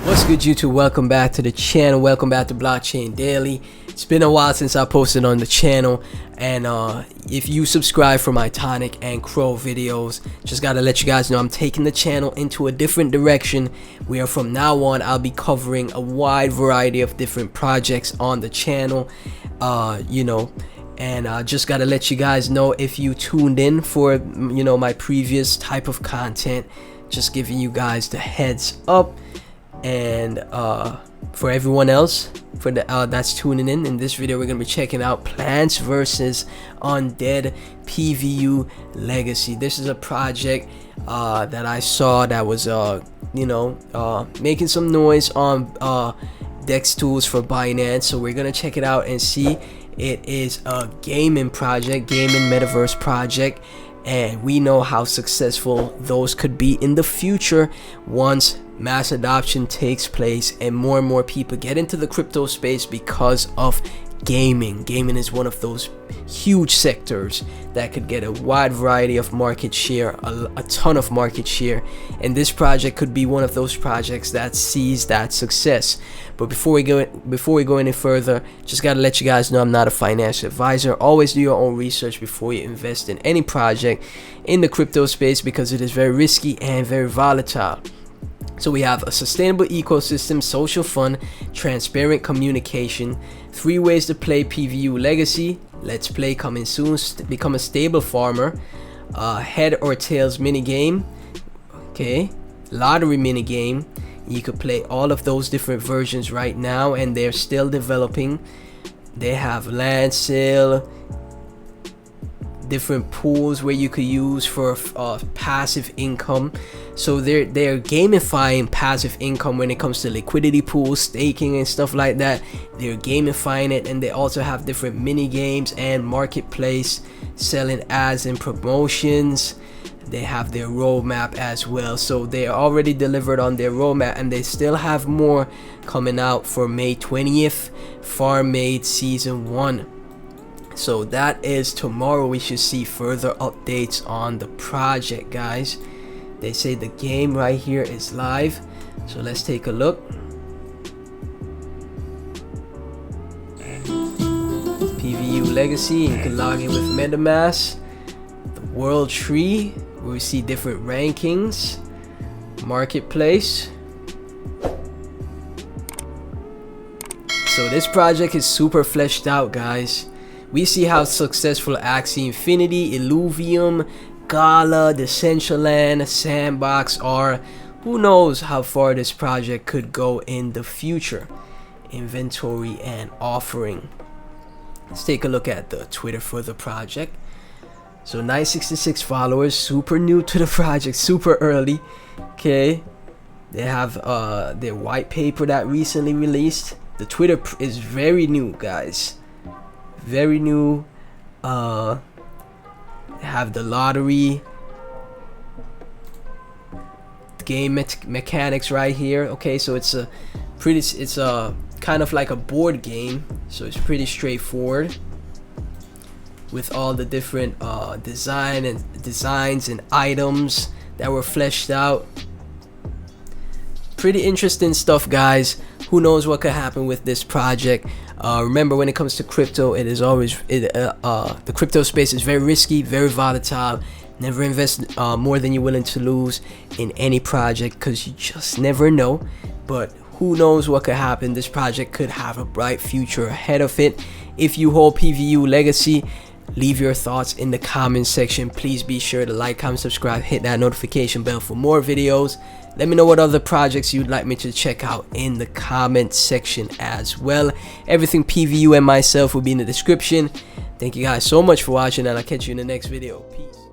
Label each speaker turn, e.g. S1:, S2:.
S1: What's good, YouTube? Welcome back to the channel. Welcome back to Blockchain Daily. It's been a while since I posted on the channel, and if you subscribe for my Tonic and Crow videos, just gotta let you guys know I'm taking the channel into a different direction, where from now on I'll be covering a wide variety of different projects on the channel. Just gotta let you guys know, if you tuned in for my previous type of content, just giving you guys the heads up. And for everyone else that's tuning in this video, we're gonna be checking out Plants vs Undead PVU Legacy. This is a project that I saw that was making some noise on Dex tools for Binance, so we're gonna check it out and see. It is a gaming metaverse project, and we know how successful those could be in the future once mass adoption takes place and more people get into the crypto space because of gaming. Gaming is one of those huge sectors that could get a wide variety of market share, a ton of market share, and this project could be one of those projects that sees that success. But before we go any further, just gotta let you guys know I'm not a financial advisor. Always do your own research before you invest in any project in the crypto space, because it is very risky and very volatile. So we have a sustainable ecosystem, social fun, transparent communication, 3 ways to play PVU Legacy, let's play coming soon, become a stable farmer, head or tails minigame, okay, lottery minigame. You could play all of those different versions right now, and they're still developing. They have land sale, different pools where you could use for passive income. So they're gamifying passive income when it comes to liquidity pools, staking and stuff like that. They're gamifying it, and they also have different mini games and marketplace selling ads and promotions. They have their roadmap as well, so they are already delivered on their roadmap, and they still have more coming out for May 20th, Farm Made Season 1. So that is tomorrow. We should see further updates on the project, guys. They say the game right here is live, so let's take a look. PVU Legacy, you can log in with MetaMask. The World Tree, where we see different rankings. Marketplace. So this project is super fleshed out, guys. We see how successful Axie Infinity, Illuvium, Gala, Decentraland, Sandbox are. Who knows how far this project could go in the future. Inventory and offering. Let's take a look at the Twitter for the project. So 966 followers, super new to the project, super early. Okay, they have their white paper that recently released. The Twitter is very new, guys. Very new. Have the lottery, game mechanics right here. Okay, so it's a kind of like a board game, so it's pretty straightforward with all the different designs and items that were fleshed out. Pretty interesting stuff, guys. Who knows what could happen with this project. Remember, when it comes to crypto, it is always the crypto space is very risky, very volatile. Never invest more than you're willing to lose in any project, because you just never know. But who knows what could happen. This project could have a bright future ahead of it. If you hold PVU Legacy, leave your thoughts in the comment section. Please be sure to like, comment, subscribe, hit that notification bell for more videos. Let me know what other projects you'd like me to check out in the comment section as well. Everything PVU and myself will be in the description. Thank you guys so much for watching, and I'll catch you in the next video. Peace.